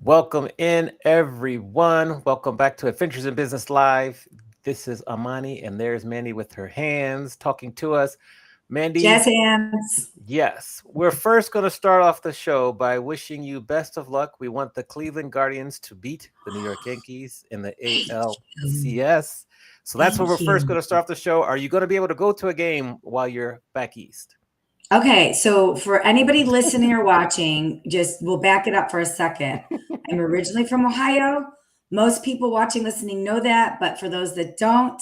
Welcome in, everyone. Welcome back to Adventures in Business Live. This is Amani, and there's Mandy with her hands talking to us. Mandy. Jazz hands. Yes. We're first going to start off the show by wishing you best of luck. We want the Cleveland Guardians to beat the New York Yankees in the ALCS. So that's when we're first going to start off the show. Are you going to be able to go to a game while you're back east? Okay, so for anybody listening or watching, we'll back it up for a second. I'm originally from Ohio. Most people watching, listening know that, but for those that don't,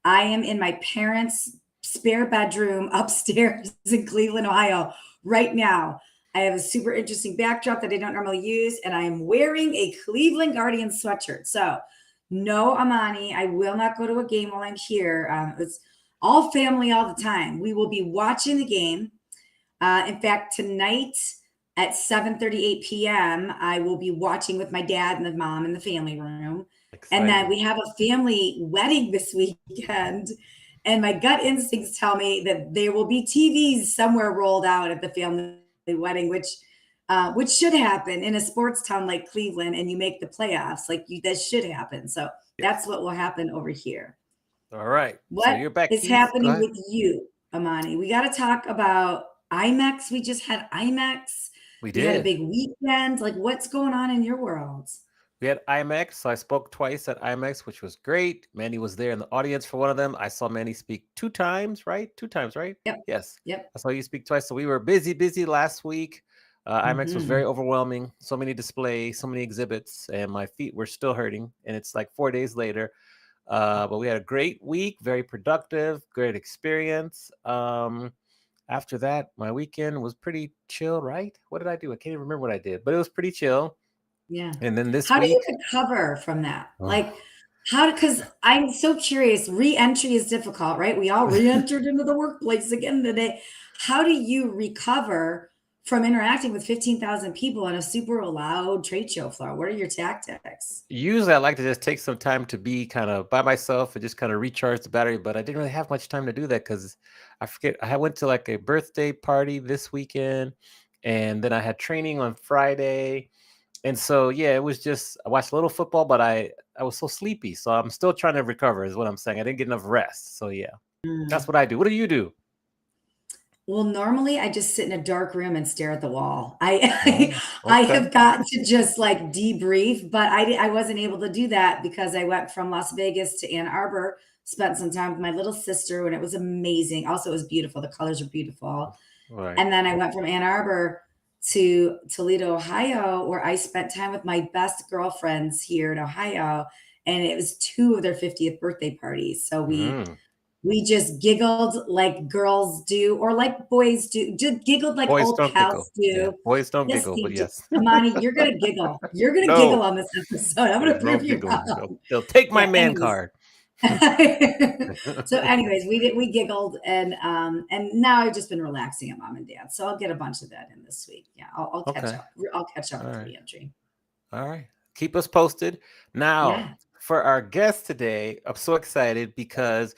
I am in my parents' spare bedroom upstairs in Cleveland, Ohio right now. I have a super interesting backdrop that I don't normally use, and I am wearing a Cleveland Guardians sweatshirt. So no, Amani, I will not go to a game while I'm here. It's all family all the time. We will be watching the game. In fact, tonight at 7:38 p.m., I will be watching with my dad and the mom in the family room. Exciting. And then we have a family wedding this weekend. And my gut instincts tell me that there will be TVs somewhere rolled out at the family wedding, which should happen in a sports town like Cleveland, and you make the playoffs. That should happen. So that's what will happen over here. All right. What so you're back is happening with you, Amani? We got to talk about IMAX. We just had IMAX. We had a big weekend. What's going on in your world? We had IMAX. So I spoke twice at IMAX, which was great. Manny was there in the audience for one of them. I saw Manny speak two times, right? Yep. Yes. Yep. I saw you speak twice. So we were busy last week. IMAX was very overwhelming. So many displays, so many exhibits, and my feet were still hurting. And it's like 4 days later. But we had a great week, very productive, great experience. After that, my weekend was pretty chill, right? What did I do? I can't even remember what I did, but it was pretty chill. Yeah. And then this week. How do you recover from that? Because I'm so curious. Re-entry is difficult, right? We all re-entered into the workplace again today. How do you recover from interacting with 15,000 people on a super loud trade show floor? What are your tactics? Usually I like to just take some time to be kind of by myself and just kind of recharge the battery, but I didn't really have much time to do that because I forget. I went to like a birthday party this weekend, and then I had training on Friday. And so, yeah, it was just, I watched a little football, but I was so sleepy. So I'm still trying to recover is what I'm saying. I didn't get enough rest. So yeah, that's what I do. What do you do? Well, normally I just sit in a dark room and stare at the wall. I have got to just debrief, but I wasn't able to do that because I went from Las Vegas to Ann Arbor, spent some time with my little sister, and it was amazing. Also, it was beautiful. The colors are beautiful. Right. And then I went from Ann Arbor to Toledo, Ohio, where I spent time with my best girlfriends here in Ohio, and it was 2 of their 50th birthday parties. So we just giggled like girls do, or like boys do. Just giggled like boys old pals do. Yeah. Boys don't giggle, but yes. Amani, you're going to giggle. You're going to giggle on this episode. I'm going to prove you wrong. They'll take my man card. So anyways, we giggled and now I've just been relaxing at mom and dad. So I'll get a bunch of that in this week. Yeah, I'll catch Okay. up. I'll catch up All with right. reentry. All right. Keep us posted. Now, Yeah. for our guest today, I'm so excited because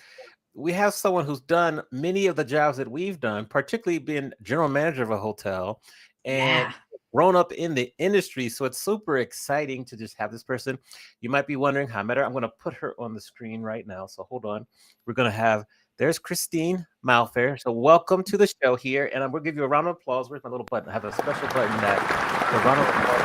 we have someone who's done many of the jobs that we've done, particularly being general manager of a hotel and Yeah. grown up in the industry. So it's super exciting to just have this person. You might be wondering how I met her. I'm going to put her on the screen right now. So hold on. We're going to have, there's Christine Malfair. So welcome to the show here. And I'm going to give you a round of applause. Where's my little button? I have a special button that the round of applause.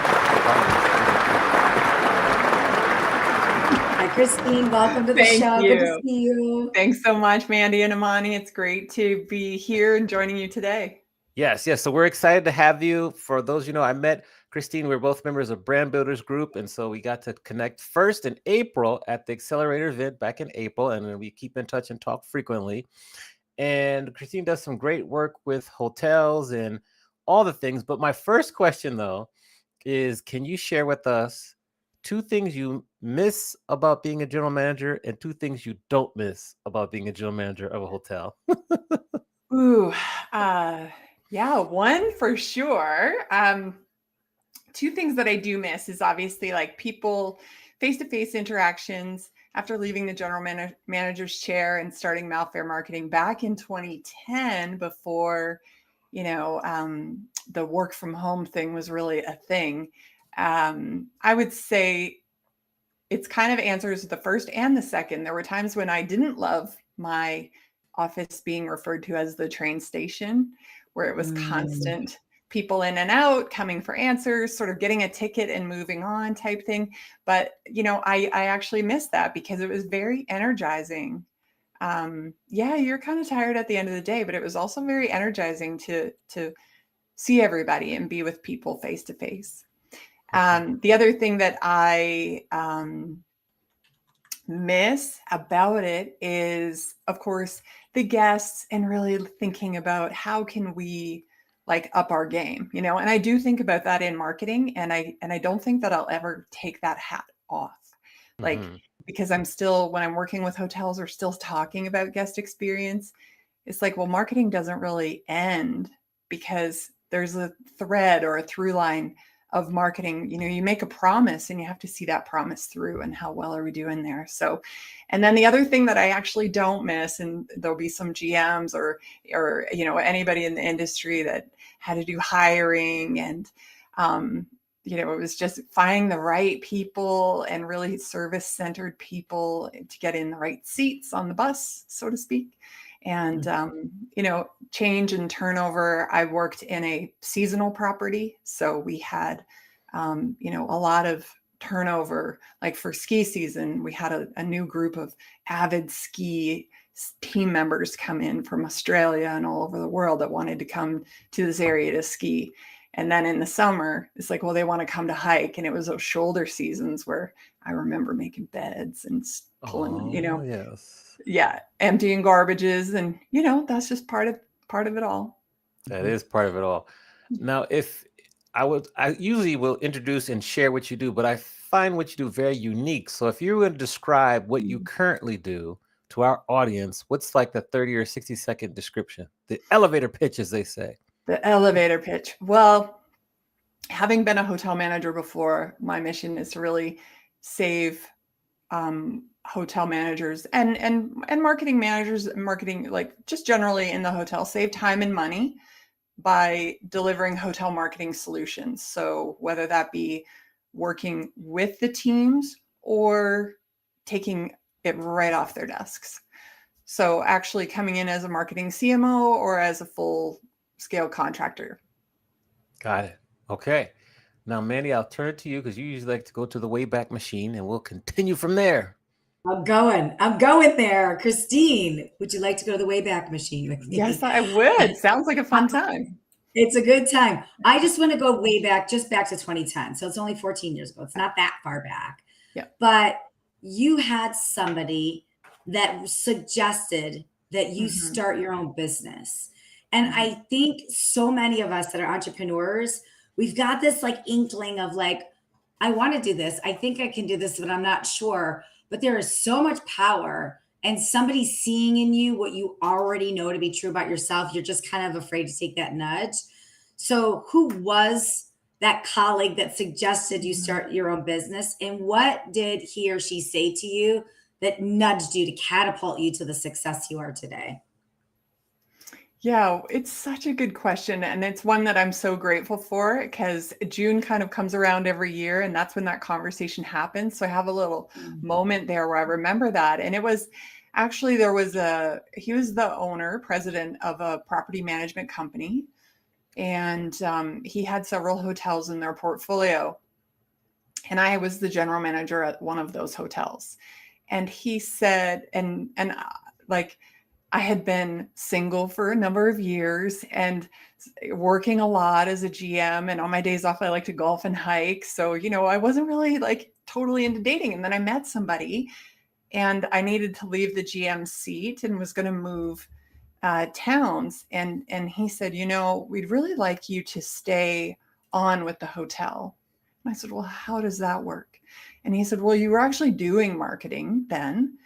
Hi, Christine. Welcome to the Thank show. Good to you. see you. Thanks so much, Mandy and Amani. It's great to be here and joining you today. Yes, yes. So we're excited to have you. For those I met Christine. We're both members of Brand Builders Group, and so we got to connect first in April at the Accelerator event back in April, and then we keep in touch and talk frequently. And Christine does some great work with hotels and all the things. But my first question, though, is can you share with us two things you miss about being a general manager and two things you don't miss about being a general manager of a hotel? Ooh, yeah, one for sure. Two things that I do miss is obviously like people, face-to-face interactions. After leaving the general manager's chair and starting Malfair marketing back in 2010, before the work from home thing was really a thing, I would say it's kind of answers the first and the second. There were times when I didn't love my office being referred to as the train station, where it was constant people in and out, coming for answers, sort of getting a ticket and moving on type thing. But, I actually missed that because it was very energizing. Yeah, you're kind of tired at the end of the day, but it was also very energizing to see everybody and be with people face to face. The other thing that I miss about it is, of course, the guests and really thinking about how can we like up our game, and I do think about that in marketing, and I don't think that I'll ever take that hat off, like because I'm still, when I'm working with hotels, we're still talking about guest experience. It's like, well, marketing doesn't really end because there's a thread or a through line of marketing. You make a promise and you have to see that promise through, and how well are we doing there. So, and then the other thing that I actually don't miss, and there'll be some GMs or anybody in the industry that had to do hiring, and it was just finding the right people and really service-centered people to get in the right seats on the bus, so to speak. And, change and turnover. I worked in a seasonal property. So we had, a lot of turnover. Like for ski season, we had a new group of avid ski team members come in from Australia and all over the world that wanted to come to this area to ski. And then in the summer, it's like, well, they want to come to hike. And it was those shoulder seasons where I remember making beds and pulling, Yes. yeah, emptying garbages, and that's just part of it all. That is part of it all. Now, if I usually will introduce and share what you do, but I find what you do very unique. So if you were going to describe what you currently do to our audience, what's like the 30 or 60-second description? The elevator pitch, as they say. The elevator pitch. Well, having been a hotel manager before, my mission is to really save hotel managers and marketing managers, marketing, like just generally in the hotel, save time and money by delivering hotel marketing solutions. So whether that be working with the teams or taking it right off their desks. So actually coming in as a marketing CMO or as a full scale contractor. Got it. Okay. Now, Mandy, I'll turn it to you because you usually like to go to the Wayback Machine, and we'll continue from there. I'm going there. Christine, would you like to go to the Wayback Machine with me? Yes, I would. Sounds like a fun time. It's a good time. I just want to go way back, just back to 2010. So it's only 14 years ago. It's not that far back. Yeah. But you had somebody that suggested that you start your own business. And I think so many of us that are entrepreneurs, we've got this like inkling of like, I want to do this. I think I can do this, but I'm not sure. but there is so much power and somebody seeing in you what you already know to be true about yourself. You're just kind of afraid to take that nudge. So who was that colleague that suggested you start your own business, and what did he or she say to you that nudged you to catapult you to the success you are today? Yeah, it's such a good question. And it's one that I'm so grateful for because June kind of comes around every year. And that's when that conversation happens. So I have a little moment there where I remember that. And it was actually, he was the owner, president of a property management company. And he had several hotels in their portfolio. And I was the general manager at one of those hotels. And he said, like, I had been single for a number of years and working a lot as a GM. And on my days off, I like to golf and hike. So, I wasn't really like totally into dating. And then I met somebody and I needed to leave the GM seat and was going to move towns. And he said, we'd really like you to stay on with the hotel. And I said, well, how does that work? And he said, well, you were actually doing marketing then.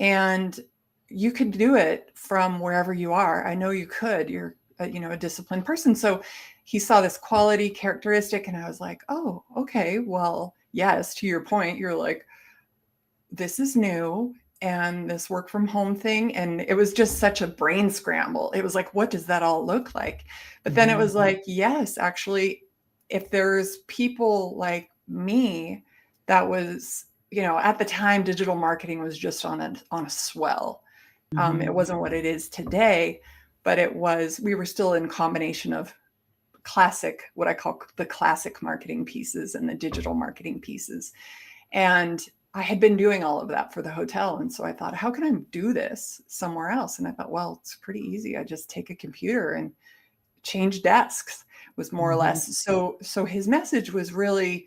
And you could do it from wherever you are. I know you could. You're, a disciplined person. So he saw this quality characteristic, and I was like, oh, okay. Well, yes. To your point, you're like, this is new, and this work from home thing, and it was just such a brain scramble. It was like, what does that all look like? But then it was like, yes, actually, if there's people like me, that was, at the time, digital marketing was just on a swell. It wasn't what it is today, but we were still in combination of what I call the classic marketing pieces and the digital marketing pieces. And I had been doing all of that for the hotel. And so I thought, how can I do this somewhere else? And I thought, well, it's pretty easy. I just take a computer and change desks, was more or less. So his message was really,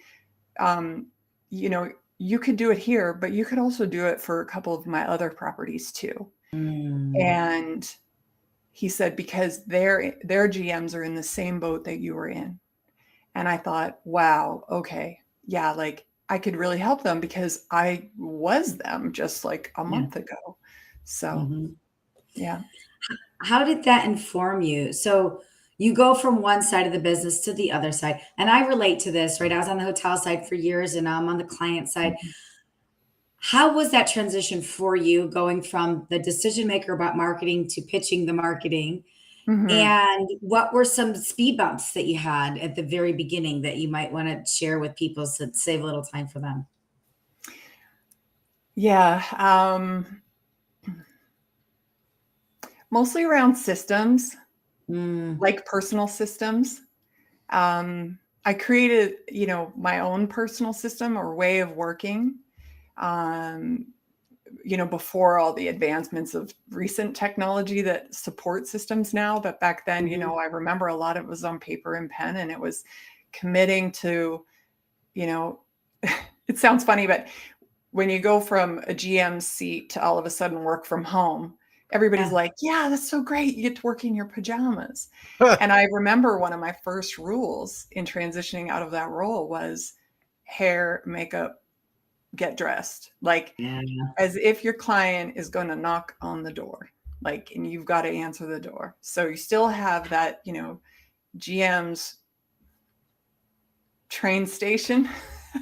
you could do it here, but you could also do it for a couple of my other properties too. And he said, because their GMs are in the same boat that you were in. And I thought, wow, okay. Yeah, like I could really help them because I was them just like a month ago. So, yeah. How did that inform you? So you go from one side of the business to the other side. And I relate to this, right? I was on the hotel side for years and now I'm on the client side. How was that transition for you going from the decision maker about marketing to pitching the marketing? And what were some speed bumps that you had at the very beginning that you might want to share with people to save a little time for them? Yeah. Mostly around systems, like personal systems. I created, my own personal system or way of working. Before all the advancements of recent technology that support systems now. But back then, I remember a lot of it was on paper and pen, and it was committing to, it sounds funny, but when you go from a GM seat to all of a sudden work from home, everybody's like, yeah, that's so great. You get to work in your pajamas. And I remember one of my first rules in transitioning out of that role was hair, makeup, get dressed, like as if your client is going to knock on the door, and you've got to answer the door. So you still have that, GM's train station,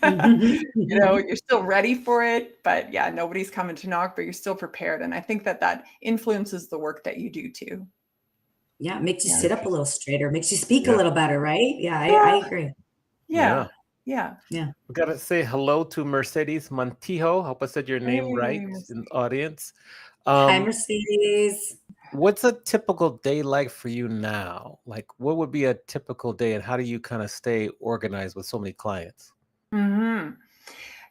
you're still ready for it, but yeah, nobody's coming to knock, but you're still prepared. And I think that influences the work that you do too. Yeah. It makes you sit up a little straighter, makes you speak a little better, right? Yeah. I agree. Yeah. We gotta say hello to Mercedes Montijo. Hope I said your name right in the audience. Hi, Mercedes. What's a typical day like for you now? Like, what would be a typical day, and how do you kind of stay organized with so many clients?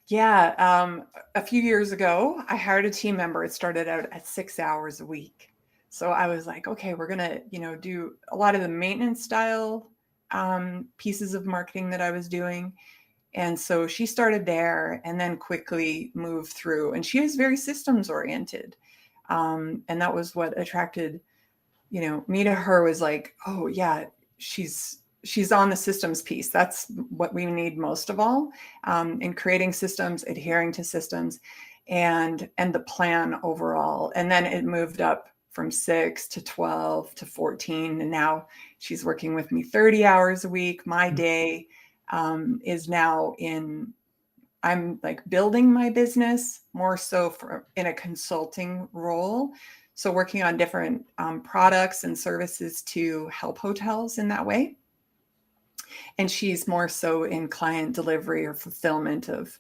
Yeah. A few years ago, I hired a team member. It started out at 6 hours a week. So I was like, okay, we're going to, do a lot of the maintenance style pieces of marketing that I was doing. And so she started there and then quickly moved through, and she is very systems oriented. And that was what attracted, me to her, was like, oh yeah, she's on the systems piece. That's what we need most of all, in creating systems, adhering to systems. and the plan overall. And then it moved up from 6 to 12 to 14. And now she's working with me 30 hours a week. My day is now I'm like building my business more so in a consulting role. So working on different products and services to help hotels in that way. And she's more so in client delivery or fulfillment of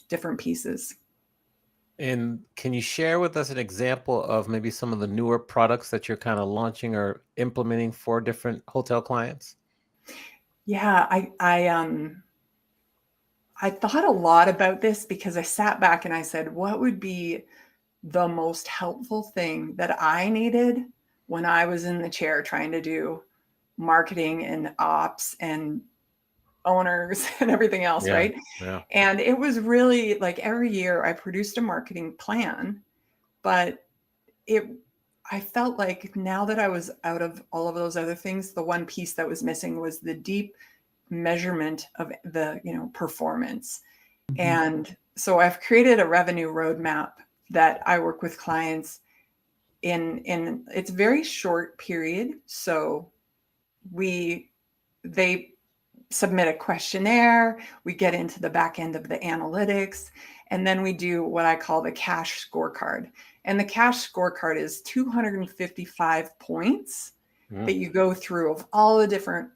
different pieces. And can you share with us an example of maybe some of the newer products that you're kind of launching or implementing for different hotel clients? Yeah, I thought a lot about this because I sat back and I said, what would be the most helpful thing that I needed when I was in the chair trying to do marketing and ops and owners and everything else, Yeah, right? yeah. And it was really like every year I produced a marketing plan, but I felt like now that I was out of all of those other things, the one piece that was missing was the deep measurement of the, performance. And so I've created a revenue roadmap that I work with clients in it's very short period. So they submit a questionnaire, we get into the back end of the analytics, and then we do what I call the cash scorecard. And the cash scorecard is 255 points that you go through of all the different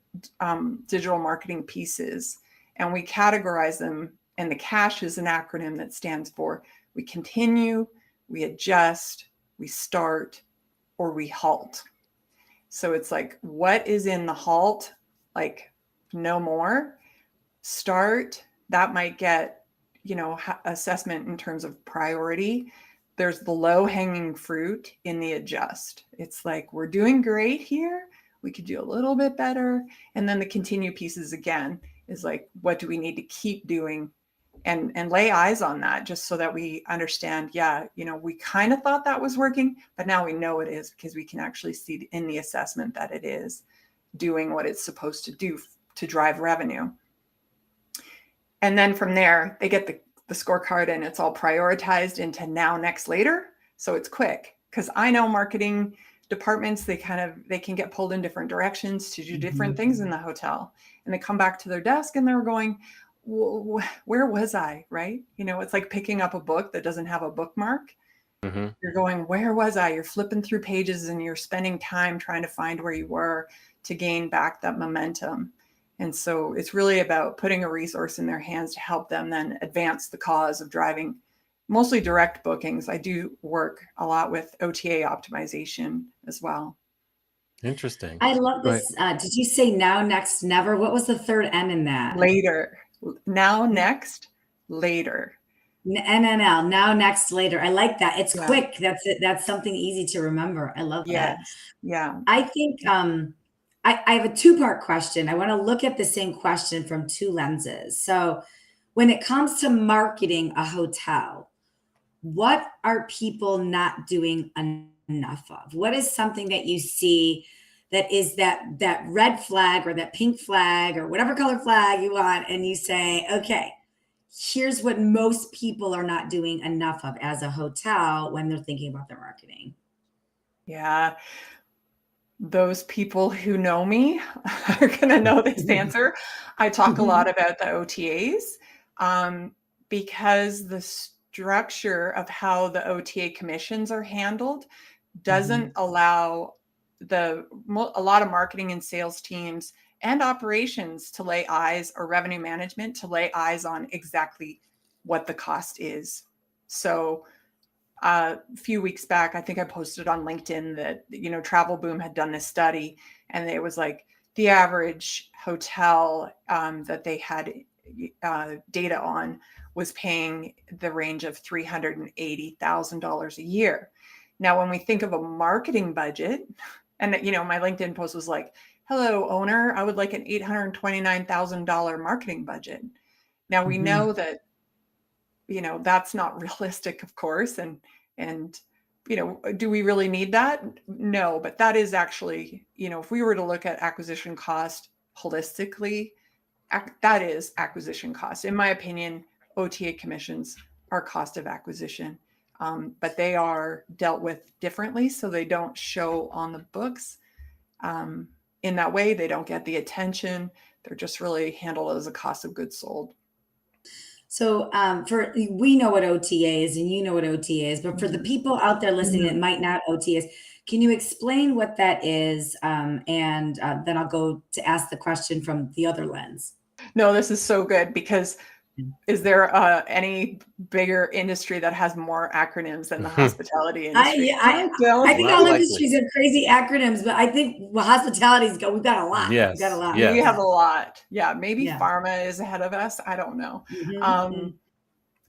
digital marketing pieces. And we categorize them. And the cash is an acronym that stands for we continue, we adjust, we start, or we halt. So it's like, what is in the halt? Like, no more. Start, that might get, assessment in terms of priority. There's the low hanging fruit in the adjust. It's like, we're doing great here. We could do a little bit better. And then the continue pieces again is like, what do we need to keep doing? And lay eyes on that just so that we understand, we kind of thought that was working, but now we know it is because we can actually see in the assessment that it is doing what it's supposed to do to drive revenue. And then from there, they get the scorecard and it's all prioritized into now, next, later. So it's quick because I know marketing departments, they can get pulled in different directions to do different things in the hotel. And they come back to their desk and they're going, where was I? Right? It's like picking up a book that doesn't have a bookmark. You're going, where was I? You're flipping through pages and you're spending time trying to find where you were to gain back that momentum. And so it's really about putting a resource in their hands to help them then advance the cause of driving mostly direct bookings. I do work a lot with OTA optimization as well. Interesting. I love this. Did you say now, next, never? What was the third N in that? Later. Now, next, later. NNL, now, next, later. I like that. It's quick. That's it. That's something easy to remember. I love that. Yeah. I think I have a two-part question. I want to look at the same question from two lenses. So when it comes to marketing a hotel, what are people not doing enough of? What is something that you see that is that red flag or that pink flag or whatever color flag you want, and you say, okay, here's what most people are not doing enough of as a hotel when they're thinking about their marketing? Yeah. Those people who know me are going to know this answer. I talk a lot about the OTAs because the structure of how the OTA commissions are handled doesn't allow a lot of marketing and sales teams and operations to lay eyes, or revenue management to lay eyes on exactly what the cost is. So a few weeks back, I think I posted on LinkedIn that, Travel Boom had done this study, and it was like the average hotel that they had data on was paying the range of $380,000 a year. Now, when we think of a marketing budget, and my LinkedIn post was like, hello, owner, I would like an $829,000 marketing budget. Now we know that, that's not realistic, of course. And, do we really need that? No, but that is actually, if we were to look at acquisition cost holistically, that is acquisition cost. In my opinion, OTA commissions cost of acquisition. But they are dealt with differently, so they don't show on the books in that way. They don't get the attention. They're just really handled as a cost of goods sold. So we know what OTA is and you know what OTA is, but for the people out there listening that might not OTAs, can you explain what that is? And then I'll go to ask the question from the other lens. No, this is so good because is there any bigger industry that has more acronyms than the hospitality industry? I think all industries have crazy acronyms, but I think hospitality's we've got a lot. Yes, we've got a lot. yes. We have a lot. Yeah, maybe pharma is ahead of us. I don't know.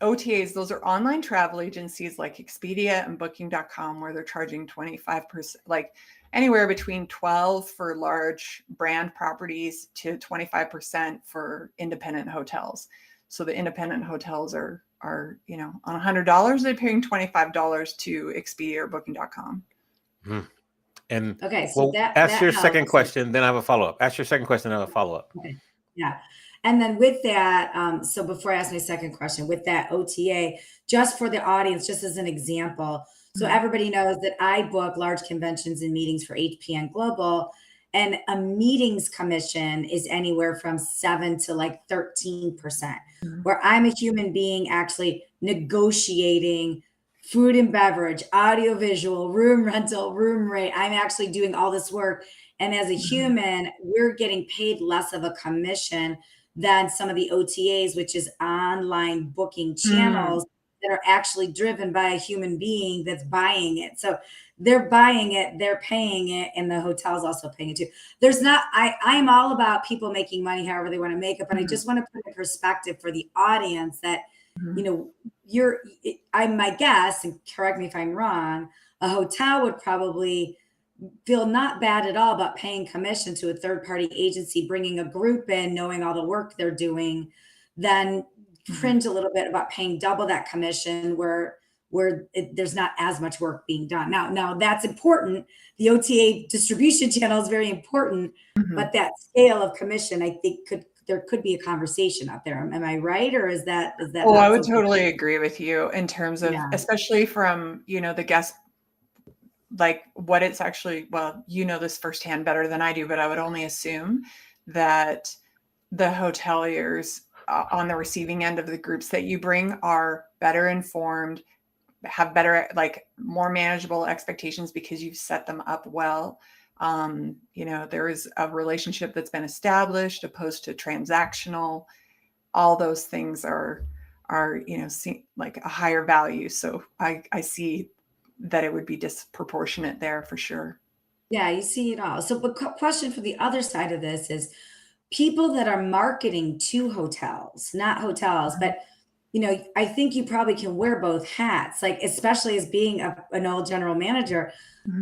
OTAs, those are online travel agencies like Expedia and Booking.com, where they're charging 25%, like anywhere between 12 for large brand properties to 25% for independent hotels. So the independent hotels are on $100, they're paying $25 to Expedia or Booking.com. And okay, so ask your second question, then I have a follow-up. Ask your second question, then I have a follow-up. Okay. Yeah. And then with that, so before I ask my second question, with that OTA, just for the audience, just as an example, so everybody knows that I book large conventions and meetings for HPN Global, and a meetings commission is anywhere from 7 to like 13%, where I'm a human being actually negotiating food and beverage, audiovisual, room rental, room rate. I'm actually doing all this work. And as a human, we're getting paid less of a commission than some of the OTAs, which is online booking channels that are actually driven by a human being that's buying it. So they're buying it, they're paying it, and the hotel's also paying it too. I am all about people making money however they want to make it, but I just want to put in perspective for the audience that, I'm my guess, and correct me if I'm wrong, a hotel would probably feel not bad at all about paying commission to a third-party agency, bringing a group in, knowing all the work they're doing, then cringe a little bit about paying double that commission where there's not as much work being done. Now that's important. The OTA distribution channel is very important, but that scale of commission, I think there could be a conversation out there. Am I right? Or is that? Oh, I would totally agree with you in terms of, especially from, the guest, like what it's actually, well, this firsthand better than I do, but I would only assume that the hoteliers on the receiving end of the groups that you bring are better informed, have better, like more manageable expectations because you've set them up well. There is a relationship that's been established opposed to transactional. All those things are like a higher value. So I see that it would be disproportionate there for sure. Yeah, you see it all. So, but question for the other side of this is people that are marketing to hotels, not hotels, but I think you probably can wear both hats, like especially as being an old general manager,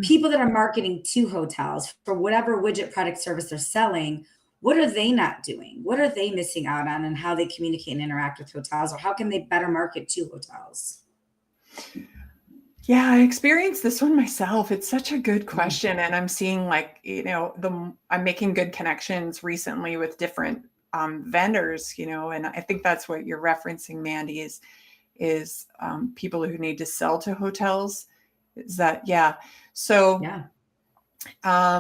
people that are marketing to hotels for whatever widget product service they're selling. What are they not doing? What are they missing out on, and how they communicate and interact with hotels, or how can they better market to hotels? Yeah, I experienced this one myself. It's such a good question. And I'm seeing I'm making good connections recently with different vendors, and I think that's what you're referencing, Mandy, is people who need to sell to hotels. Is that, yeah. So a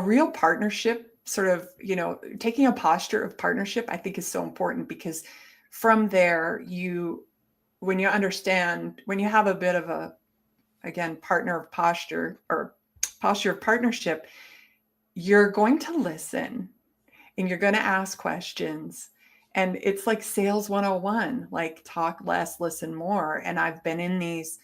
real partnership, sort of, taking a posture of partnership, I think is so important, because from there, when you understand, when you have a bit of a, again, partner of posture or posture of partnership, you're going to listen and you're going to ask questions. And it's like sales 101, like talk less, listen more. And I've been in these,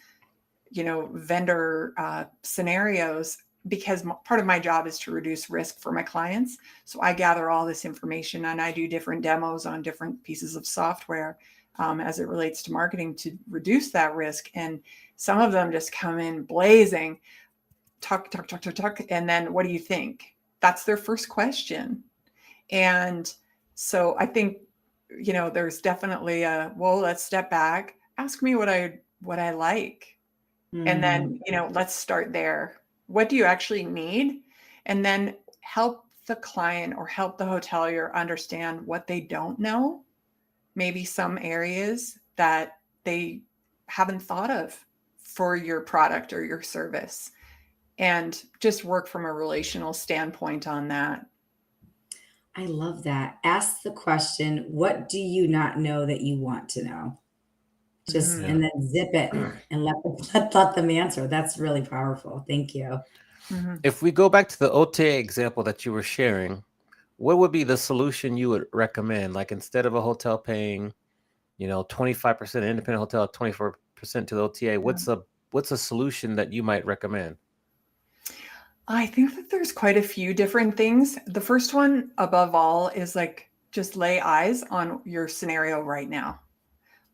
vendor scenarios, because part of my job is to reduce risk for my clients. So I gather all this information and I do different demos on different pieces of software as it relates to marketing to reduce that risk. And some of them just come in blazing, talk. And then what do you think? That's their first question. And so I think, there's definitely let's step back, ask me what I like. And then, let's start there. What do you actually need? And then help the client or help the hotelier understand what they don't know, maybe some areas that they haven't thought of for your product or your service, and just work from a relational standpoint on that. I love that. Ask the question, what do you not know that you want to know? Just, Mhm. and then zip it and let them answer. That's really powerful. Thank you. Mhm. If we go back to the OTA example that you were sharing, what would be the solution you would recommend? Like instead of a hotel paying, 25% independent hotel, 24% to the OTA, what's a solution that you might recommend? I think that there's quite a few different things. The first one, above all, is like just lay eyes on your scenario right now.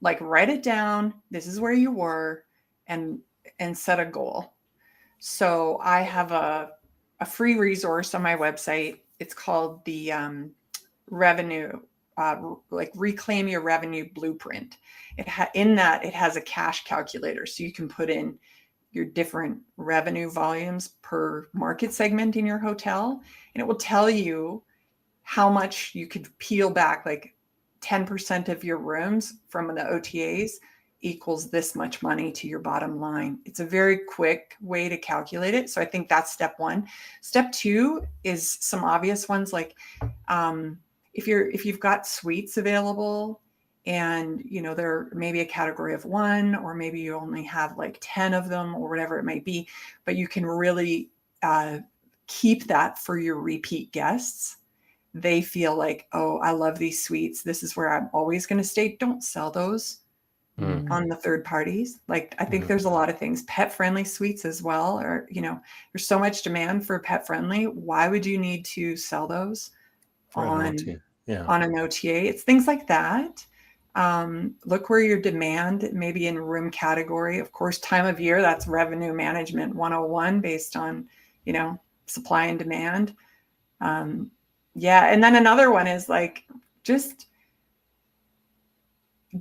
Like write it down. This is where you were, and set a goal. So I have a free resource on my website. It's called the revenue, like reclaim your revenue blueprint. In that it has a cash calculator, so you can put in your different revenue volumes per market segment in your hotel, and it will tell you how much you could peel back, like 10% of your rooms from the OTAs equals this much money to your bottom line. It's a very quick way to calculate it. So I think that's step one. Step two is some obvious ones, like if you've got suites available, and they're maybe a category of one, or maybe you only have like 10 of them, or whatever it might be, but you can really keep that for your repeat guests. They feel like, oh, I love these suites, this is where I'm always going to stay. Don't sell those on the third parties. Like, I think there's a lot of things, pet friendly suites as well, or there's so much demand for pet friendly. Why would you need to sell those For an on OTA. Yeah. on an OTA? It's things like that. Look where your demand, maybe in room category. Of course, time of year, that's revenue management 101, based on, supply and demand. Yeah. And then another one is like, just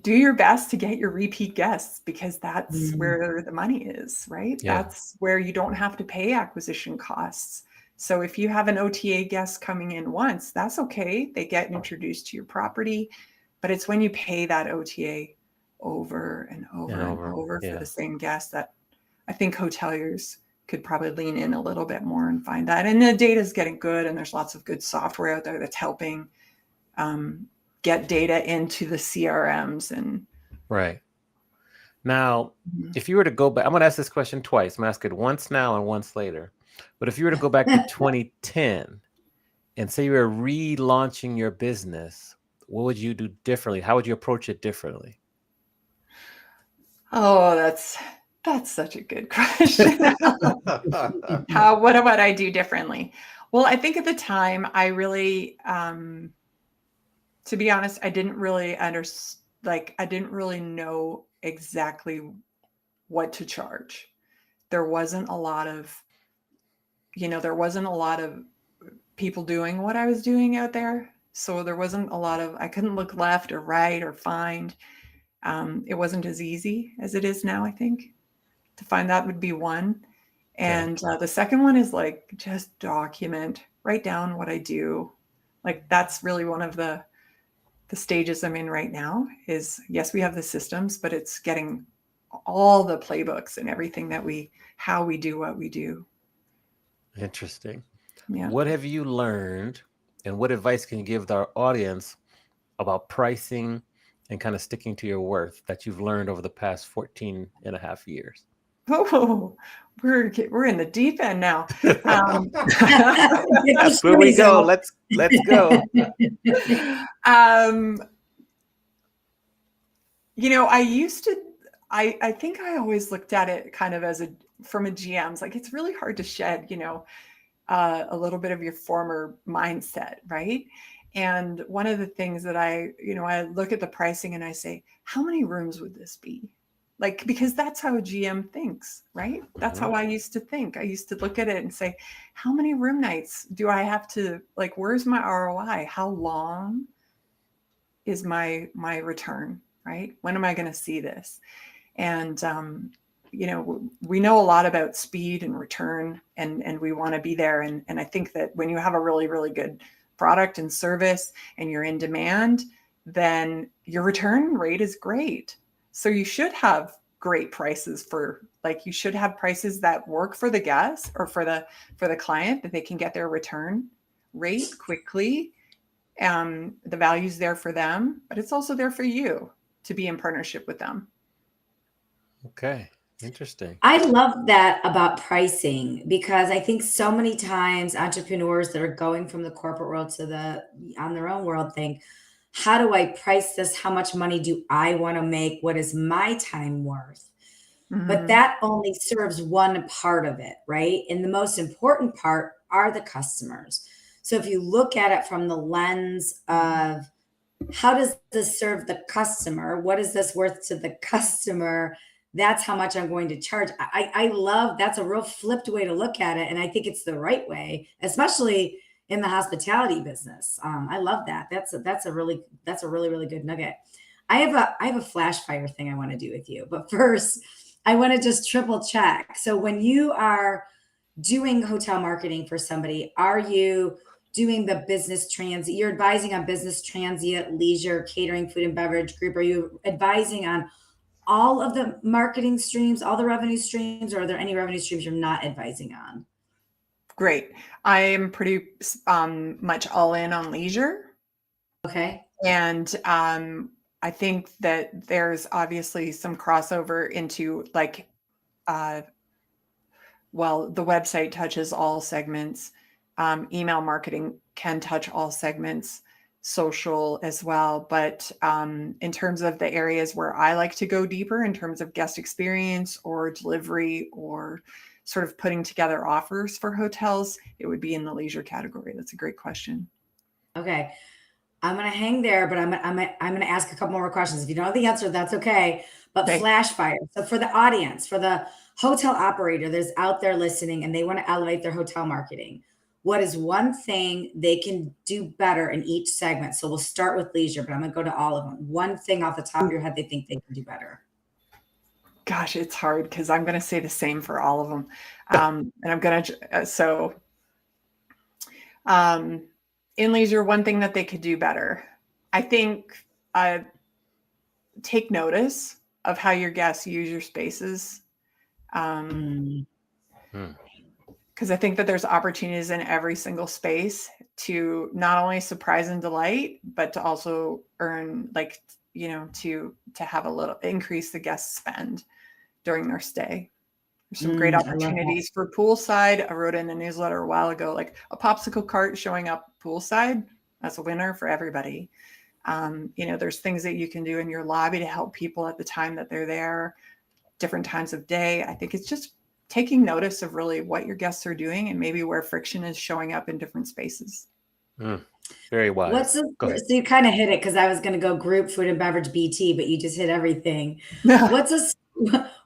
do your best to get your repeat guests, because that's where the money is, right? Yeah. That's where you don't have to pay acquisition costs. So if you have an OTA guest coming in once, that's okay. They get introduced to your property, but it's when you pay that OTA over and over and over for the same guest that I think hoteliers could probably lean in a little bit more and find that. And the data is getting good, and there's lots of good software out there that's helping get data into the CRMs. And Right. Now, if you were to go back, I'm going to ask this question twice. I'm going to ask it once now and once later. But if you were to go back to 2010 and say you were relaunching your business, what would you do differently? How would you approach it differently? Oh, that's such a good question. What would I do differently? Well, I think at the time I really, to be honest, I didn't really I didn't really know exactly what to charge. There wasn't a lot of, people doing what I was doing out there. So there wasn't a lot of, I couldn't look left or right or find. It wasn't as easy as it is now, I think. To find that would be one. And the second one is like, just document, write down what I do. Like, that's really one of the stages I'm in right now. Is, yes, we have the systems, but it's getting all the playbooks and everything how we do what we do. Interesting. Yeah. What have you learned, and what advice can you give our audience about pricing and kind of sticking to your worth that you've learned over the past 14 and a half years? Oh, we're in the deep end now. That's where we go. Let's go. I used to, I think I always looked at it kind of as from a GM's, like, it's really hard to shed, a little bit of your former mindset, right? And one of the things that I look at the pricing and I say, how many rooms would this be? Like, because that's how a GM thinks, right? That's how I used to think. I used to look at it and say, how many room nights do I have to, like, where's my ROI? How long is my return, right? When am I going to see this? And, we know a lot about speed and return, and we want to be there. And I think that when you have a really, really good product and service and you're in demand, then your return rate is great. So you should have great prices you should have prices that work for the guest or for the client, that they can get their return rate quickly. The value's there for them, but it's also there for you to be in partnership with them. Okay. Interesting. I love that about pricing, because I think so many times entrepreneurs that are going from the corporate world to the on their own world think, how do I price this? How much money do I want to make? What is my time worth? But Mm-hmm. that only serves one part of it, right? And the most important part are the customers. So if you look at it from the lens of how does this serve the customer? What is this worth to the customer? That's how much I'm going to charge. I love, that's a real flipped way to look at it. And I think it's the right way, especially in the hospitality business. I love that. That's a really really good nugget. I have a flash fire thing I want to do with you, but first I want to just triple check. So when you are doing hotel marketing for somebody, are you doing the business transient? You're advising on business transient, leisure, catering, food and beverage group. Are you advising on all of the marketing streams, all the revenue streams, or are there any revenue streams you're not advising on? Great. I am pretty much all in on leisure. Okay. And I think that there's obviously some crossover into the website touches all segments. Email marketing can touch all segments, social as well. But in terms of the areas where I like to go deeper in terms of guest experience or delivery or sort of putting together offers for hotels, it would be in the leisure category. That's a great question. Okay. I'm going to hang there, but I'm going to ask a couple more questions. If you don't know the answer, that's okay. But Okay. flash fire. So for the audience, for the hotel operator that's out there listening and they want to elevate their hotel marketing, what is one thing they can do better in each segment? So we'll start with leisure, but I'm going to go to all of them. One thing off the top of your head they think they can do better. Gosh, it's hard because I'm going to say the same for all of them. And I'm going to, in leisure, one thing that they could do better, I think, take notice of how your guests use your spaces. Because I think that there's opportunities in every single space to not only surprise and delight, but to also earn, to have a little increase the guest spend during their stay. There's some great opportunities for poolside. I wrote in a newsletter a while ago, like a popsicle cart showing up poolside. That's a winner for everybody. There's things that you can do in your lobby to help people at the time that they're there, different times of day. I think it's just taking notice of really what your guests are doing and maybe where friction is showing up in different spaces. Very wise. So you kind of hit it, because I was going to go group, food and beverage, BT, but you just hit everything.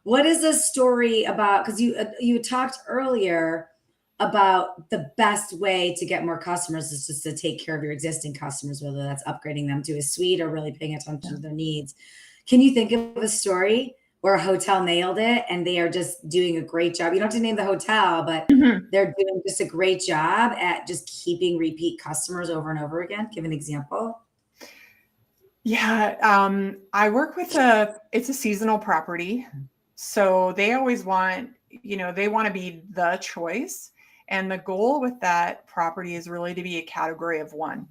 What is a story about, because you talked earlier about the best way to get more customers is just to take care of your existing customers, whether that's upgrading them to a suite or really paying attention to their needs. Can you think of a story where a hotel nailed it and they are just doing a great job? You don't have to name the hotel, but they're doing just a great job at just keeping repeat customers over and over again. Give an example. Yeah. I work with it's a seasonal property. So they always want, they want to be the choice. And the goal with that property is really to be a category of one.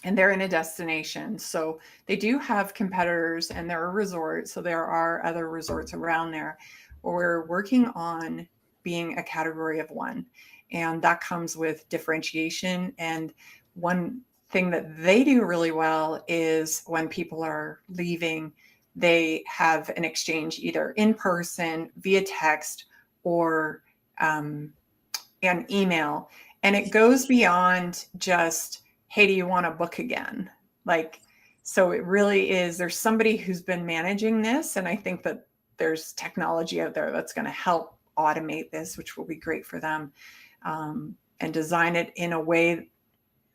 And they're in a destination. So they do have competitors and they're a resort. So there are other resorts around there. We're working on being a category of one. And that comes with differentiation. And one thing that they do really well is when people are leaving, they have an exchange either in person, via text, or an email. And it goes beyond just, hey, do you want to book again? So it really is, there's somebody who's been managing this. And I think that there's technology out there that's going to help automate this, which will be great for them, and design it in a way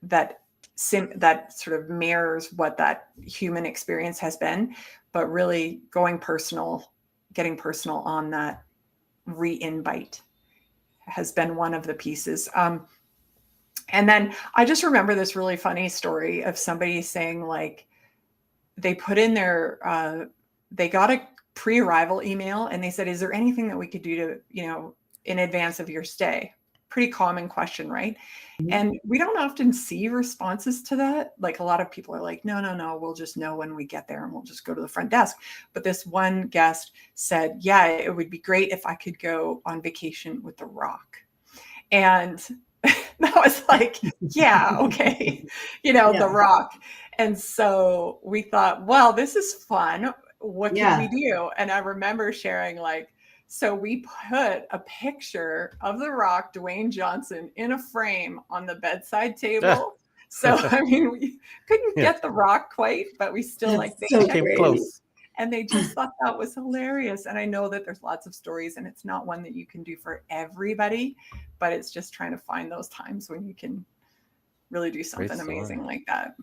that sort of mirrors what that human experience has been, but really going personal getting personal on that re-invite has been one of the pieces. And then I just remember this really funny story of somebody saying, like, they put in their, they got a pre-arrival email and they said, is there anything that we could do to, in advance of your stay? Pretty common question, right? And we don't often see responses to that. Like, a lot of people are like, no, we'll just know when we get there and we'll just go to the front desk. But this one guest said, yeah, it would be great if I could go on vacation with The Rock. And that was like, yeah, okay, The Rock. And so we thought, well, this is fun. What can we do? And I remember sharing, like, so we put a picture of The Rock, Dwayne Johnson, in a frame on the bedside table. So, I mean, we couldn't get The Rock quite, but we still they came close. And they just thought that was hilarious. And I know that there's lots of stories, and it's not one that you can do for everybody, but it's just trying to find those times when you can really do something amazing like that.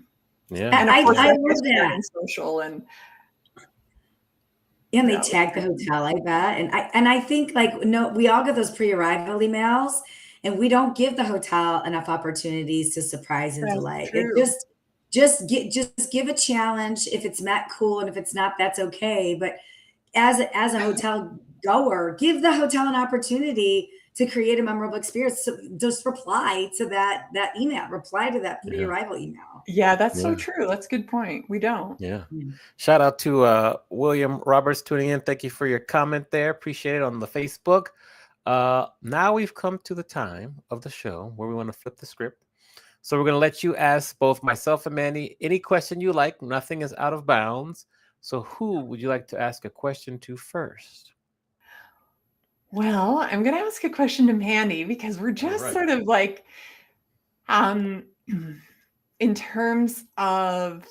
Yeah. And of course, I love that. And social and they tag the hotel, I bet. And I think, like, no, we all get those pre-arrival emails, and we don't give the hotel enough opportunities to surprise and delight. It just give a challenge. If it's met, cool, and if it's not, that's okay. But as a hotel goer, give the hotel an opportunity to create a memorable experience. So just reply to that email, reply to that pre-arrival email. Yeah, that's so true. That's a good point. We don't. Yeah. Shout out to William Roberts tuning in. Thank you for your comment there. Appreciate it on the Facebook. Now we've come to the time of the show where we want to flip the script. So we're going to let you ask both myself and Mandy any question you like. Nothing is out of bounds. So who would you like to ask a question to first? Well, I'm going to ask a question to Mandy, because we're just sort of like, in terms of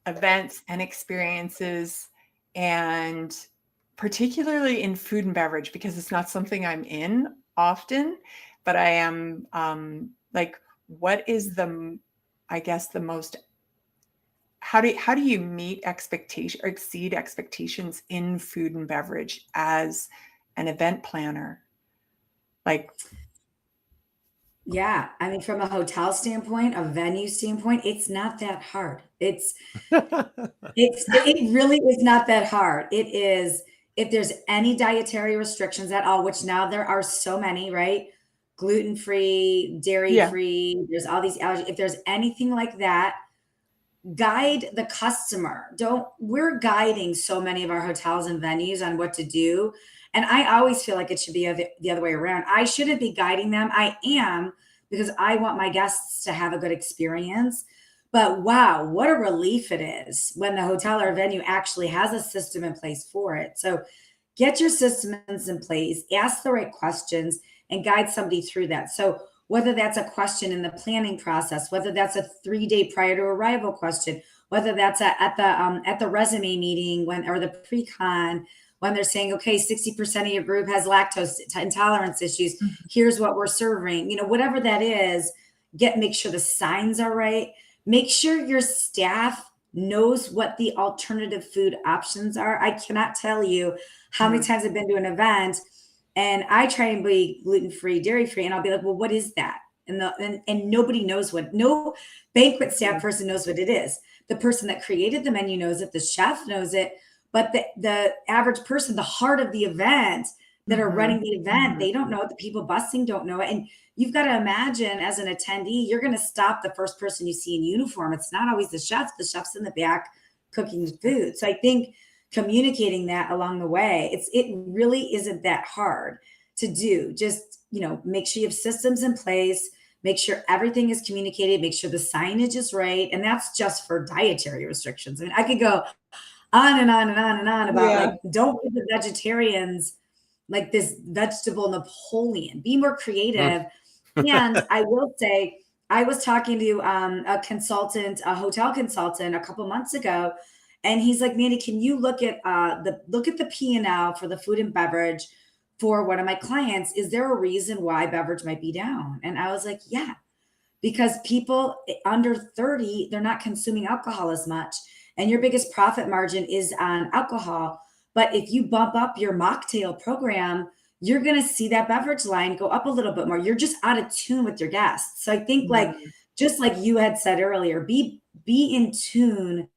events and experiences, and particularly in food and beverage, because it's not something I'm in often, but I am, like, what is the most, how do you meet expectation or exceed expectations in food and beverage as an event planner? Like, yeah, I mean, from a hotel standpoint, a venue standpoint, it's not that hard. It really is not that hard. It is, if there's any dietary restrictions at all, which now there are so many, right? Gluten-free, dairy-free, there's all these allergies. If there's anything like that, guide the customer. We're guiding so many of our hotels and venues on what to do. And I always feel like it should be the other way around. I shouldn't be guiding them. I am, because I want my guests to have a good experience. But wow, what a relief it is when the hotel or venue actually has a system in place for it. So get your systems in place, ask the right questions, and guide somebody through that. So whether that's a question in the planning process, whether that's a 3-day prior to arrival question, whether that's at the resume meeting or the pre-con, when they're saying, okay, 60% of your group has lactose intolerance issues, here's what we're serving, whatever that is, make sure the signs are right. Make sure your staff knows what the alternative food options are. I cannot tell you how many times I've been to an event and I try and be gluten-free, dairy-free, and I'll be like, well, what is that? And nobody knows no banquet staff person knows what it is. The person that created the menu knows it, the chef knows it, but the average person, the heart of the event that are running the event, they don't know it. The people busing don't know it. And you've got to imagine, as an attendee, you're going to stop the first person you see in uniform. It's not always the chef. The chef's in the back cooking the food. So I think communicating that along the way, it really isn't that hard to do. Just, make sure you have systems in place, make sure everything is communicated, make sure the signage is right. And that's just for dietary restrictions. I mean, I could go on and on and on and on about like, don't give the vegetarians like this vegetable Napoleon, be more creative. And I will say, I was talking to a hotel consultant a couple months ago, and he's like, Mandy, can you look at the P&L for the food and beverage for one of my clients? Is there a reason why beverage might be down? And I was like, yeah, because people under 30, they're not consuming alcohol as much. And your biggest profit margin is on alcohol. But if you bump up your mocktail program, you're going to see that beverage line go up a little bit more. You're just out of tune with your guests. So I think like, Mm. just like you had said earlier, be in tune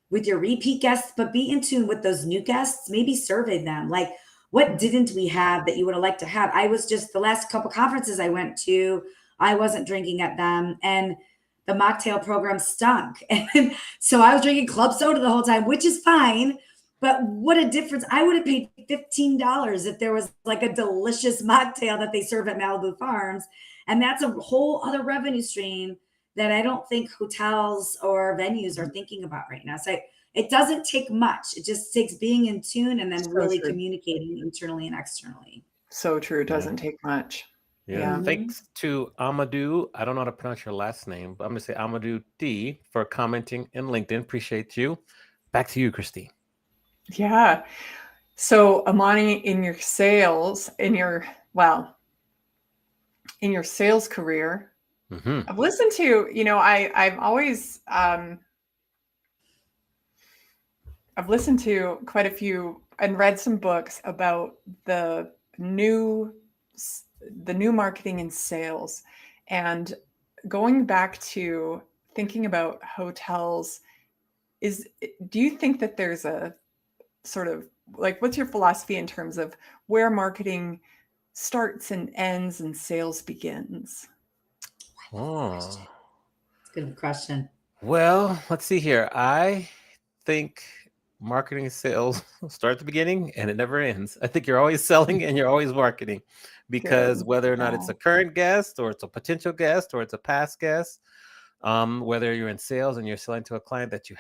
with your repeat guests, but be in tune with those new guests. Maybe survey them. Like, what didn't we have that you would have liked to have? I was just the last couple conferences I went to, I wasn't drinking at them, and the mocktail program stunk. And so I was drinking club soda the whole time, which is fine. But what a difference. I would have paid $15 if there was like a delicious mocktail that they serve at Malibu Farms. And that's a whole other revenue stream that I don't think hotels or venues are thinking about right now. So it doesn't take much. It just takes being in tune and then So really true. communicating internally and externally. So true. It doesn't take much. Yeah. Yeah. Thanks to Amadou. I don't know how to pronounce your last name, but I'm going to say Amadou D for commenting in LinkedIn. Appreciate you. Back to you, Christine. Yeah. So Amani, in your sales, in your sales career, I've listened to, I've always, I've listened to quite a few and read some books about the new marketing and sales, and going back to thinking about hotels, do you think that there's a sort of like, what's your philosophy in terms of where marketing starts and ends and sales begins? Oh, Good question. well, let's see here. I think marketing and sales start at the beginning and it never ends. I think you're always selling and you're always marketing, because Good. whether or not it's a current guest or it's a potential guest or it's a past guest, whether you're in sales and you're selling to a client that you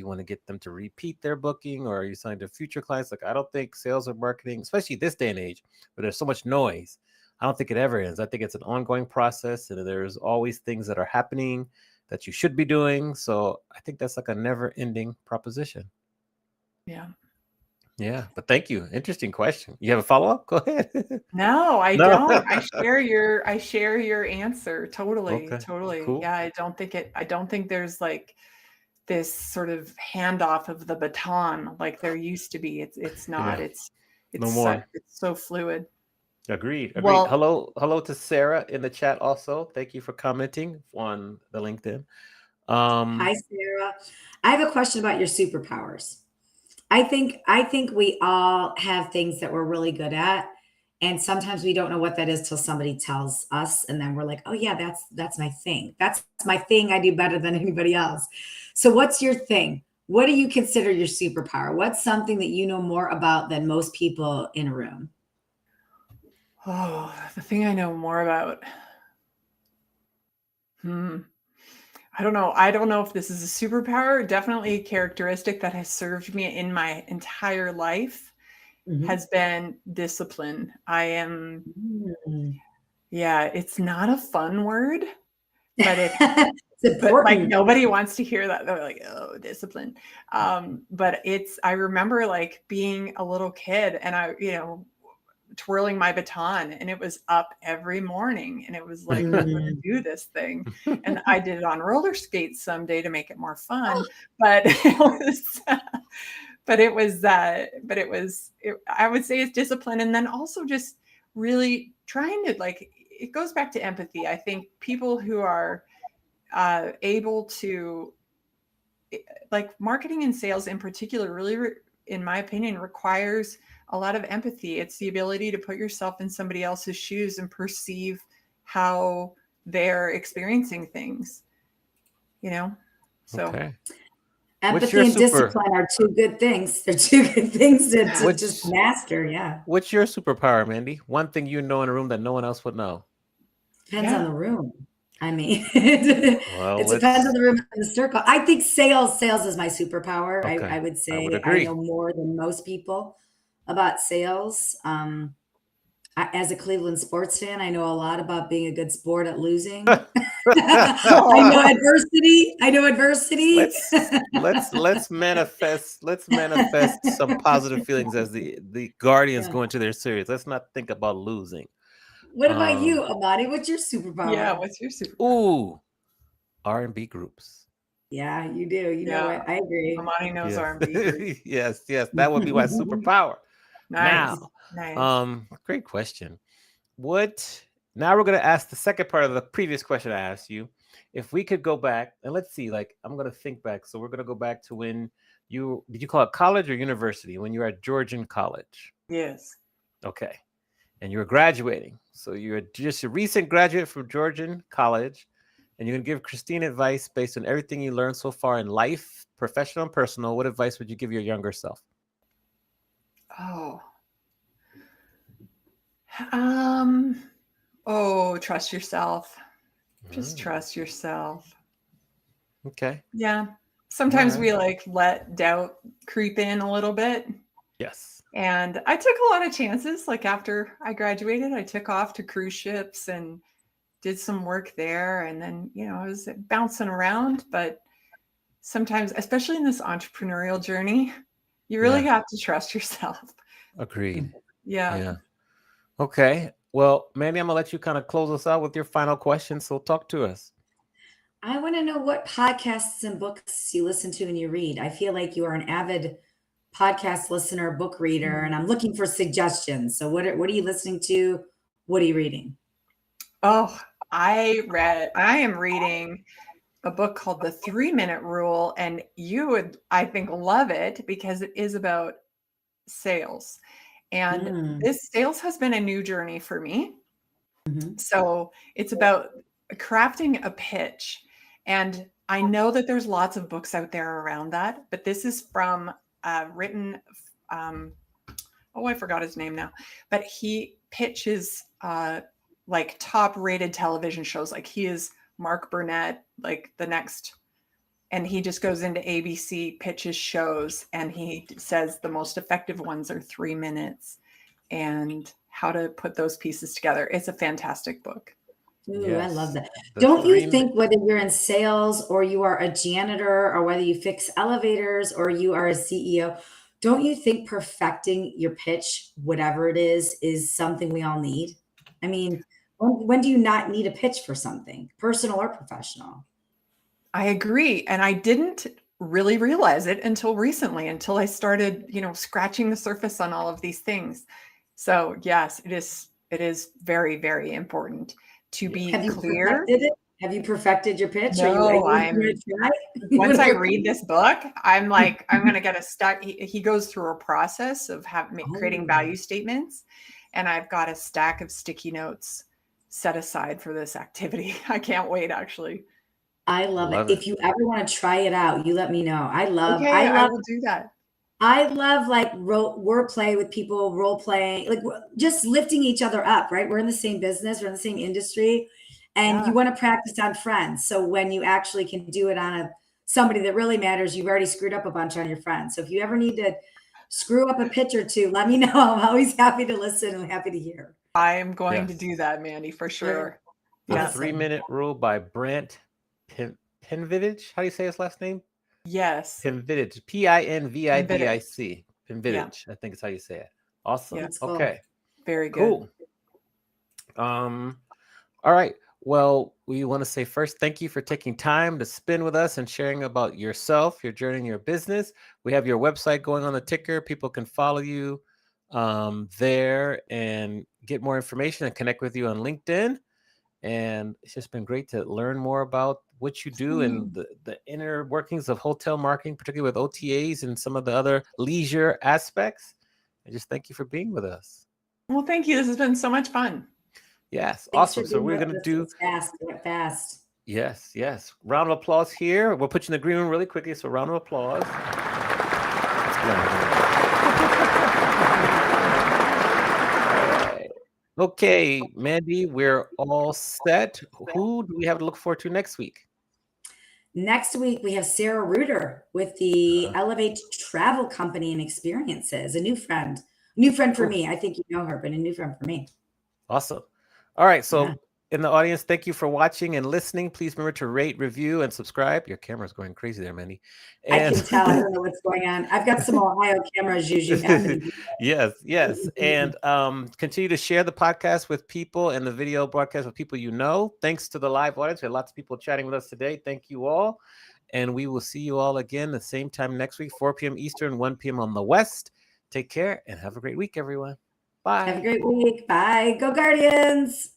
want to get them to repeat their booking, or you're selling to future clients. Like, I don't think sales or marketing, especially this day and age where there's so much noise, I don't think it ever ends. I think it's an ongoing process and there's always things that are happening that you should be doing. So I think that's like a never ending proposition. Yeah. Yeah. But thank you. Interesting question. You have a follow up? Go ahead. No, I No. don't. I share your answer. Totally. Okay. Totally. Cool. Yeah. I don't think there's like this sort of handoff of the baton like there used to be. It's not. Yeah. It's No more. it's so fluid. Agreed. Well, Hello to Sarah in the chat also. Thank you for commenting on the LinkedIn. Hi, Sarah. I have a question about your superpowers. I think we all have things that we're really good at, and sometimes we don't know what that is till somebody tells us, and then we're like, "Oh yeah, that's my thing. That's my thing. I do better than anybody else." So what's your thing? What do you consider your superpower? What's something that you know more about than most people in a room? oh, the thing I know more about. I don't know. I don't know if this is a superpower. Definitely a characteristic that has served me in my entire life has been discipline. I am, yeah, it's not a fun word, but it's but like nobody wants to hear that. They're like, oh, discipline. But I remember like being a little kid and I, twirling my baton, and it was up every morning, and it was like, I'm going to do this thing. And I did it on roller skates someday to make it more fun, but I would say it's discipline. And then also just really trying to, like, it goes back to empathy. I think people who are able to, like, marketing and sales in particular really, in my opinion, requires a lot of empathy. It's the ability to put yourself in somebody else's shoes and perceive how they're experiencing things, So Okay. empathy and discipline are two good things. They're two good things to just master. Yeah. What's your superpower, Mandy? One thing you know in a room that no one else would know. Depends on the room. I mean, it depends on the room and the circle. I think sales is my superpower. Okay. I would say would agree. I know more than most people about sales. As a Cleveland sports fan, I know a lot about being a good sport at losing. I know adversity. Let's manifest some positive feelings as the Guardians go into their series. Let's not think about losing. What about you, Amadi? What's your superpower? Yeah, what's your superpower? Ooh, R&B groups. Yeah, you do. You know Yeah. what? I agree. Amani knows Yes. R&B groups. Yes, yes. That would be my superpower. Nice. Now, Nice. great question. What now we're gonna ask the second part of the previous question I asked you. If we could go back and let's see, like I'm gonna think back. So we're gonna go back to when did you call it college or university? When you were at Georgian College. Yes. Okay. And you were graduating. So you're just a recent graduate from Georgian College, and you're gonna give Christine advice based on everything you learned so far in life, professional and personal. What advice would you give your younger self? Oh. Trust yourself. Just Mm, trust yourself. okay. Yeah. All Sometimes right. we like let doubt creep in a little bit. Yes. And I took a lot of chances. Like after I graduated, I took off to cruise ships and did some work there. And then, I was bouncing around. But sometimes, especially in this entrepreneurial journey, you really Yeah. have to trust yourself. Agreed. Yeah. Yeah. Okay. Well, Mandy, I'm gonna let you kind of close us out with your final question. So talk to us. I want to know what podcasts and books you listen to and you read. I feel like you are an avid podcast listener, book reader, and I'm looking for suggestions. So what are you listening to? What are you reading? Oh, I am reading a book called The 3-Minute Rule, and you would, I think, love it because it is about sales. And Mm. this sales has been a new journey for me. Mhm. So it's about crafting a pitch. And I know that there's lots of books out there around that, but this is from written, I forgot his name now, but he pitches like top rated television shows. Like he is Mark Burnett, like the next, and he just goes into ABC, pitches shows, and he says the most effective ones are 3 minutes and how to put those pieces together. It's a fantastic book. Ooh, I love Yes. that. The Don't you 3 minute. think whether you're in sales or you are a janitor or whether you fix elevators or you are a CEO, don't you think perfecting your pitch, whatever it is something we all need? I mean, when do you not need a pitch for something, personal or professional? I agree. And I didn't really realize it until recently, until I started, scratching the surface on all of these things. So yes, it is very, very important to Yes. be Have you clear. perfected it? Have you perfected your pitch? Are No, you gonna try? once I What read this book, I'm like, I'm going to get a stack. He goes through a process of creating Oh, value statements. And I've got a stack of sticky notes set aside for this activity. I can't wait, actually. I I love it. love it. If you ever want to try it out, you let me know. I love Okay, I I love will do that. I love like wordplay with people, role playing, like just lifting each other up, right? We're in the same business, we're in the same industry, and you Yeah. want to practice on friends. So when you actually can do it on somebody that really matters, you've already screwed up a bunch on your friends. So if you ever need to screw up a pitch or two, let me know. I'm always happy to listen and happy to hear. I am going to Yes. do that, Mandy, for Sure. sure. The Yeah. 3 minute rule by Brent Pinvidich. How do you say his last name? Yes. Pinvidich. Pinvidic. Convict. Yeah. Pinvidich. I think is how you say it. Awesome. Yeah. That's cool. Okay. Very good. Cool. All right. Well, we want to say first, thank you for taking time to spend with us and sharing about yourself, your journey, and your business. We have your website going on the ticker. People can follow you there and get more information and connect with you on LinkedIn. And it's just been great to learn more about what you do and the inner workings of hotel marketing, particularly with OTAs and some of the other leisure aspects. And just thank you for being with us. Well, thank you. This has been so much fun. Yes, Thanks for awesome. So being we're with going to us. do, It's fast. It went fast. yes. Round of applause here. We'll put you in the green room really quickly. So round of applause. Okay, Mandy, we're all set. Who do we have to look forward to next week? Next week, we have Sarah Reuter with the Elevate Travel Company and Experiences, a new friend. New friend for Cool. me. I think you know her, but a new friend for me. Awesome. All right. Yeah. So in the audience, thank you for watching and listening. Please remember to rate, review, and subscribe. Your camera's going crazy there, Mandy. I And can tell. I don't know what's going on. I've got some Ohio cameras usually happening. yes. And continue to share the podcast with people and the video broadcast with people you know. Thanks to the live audience. We had lots of people chatting with us today. Thank you all. And we will see you all again the same time next week, 4 p.m. Eastern, 1 p.m. on the West. Take care and have a great week, everyone. Bye. Have a great week. Bye. Go Guardians.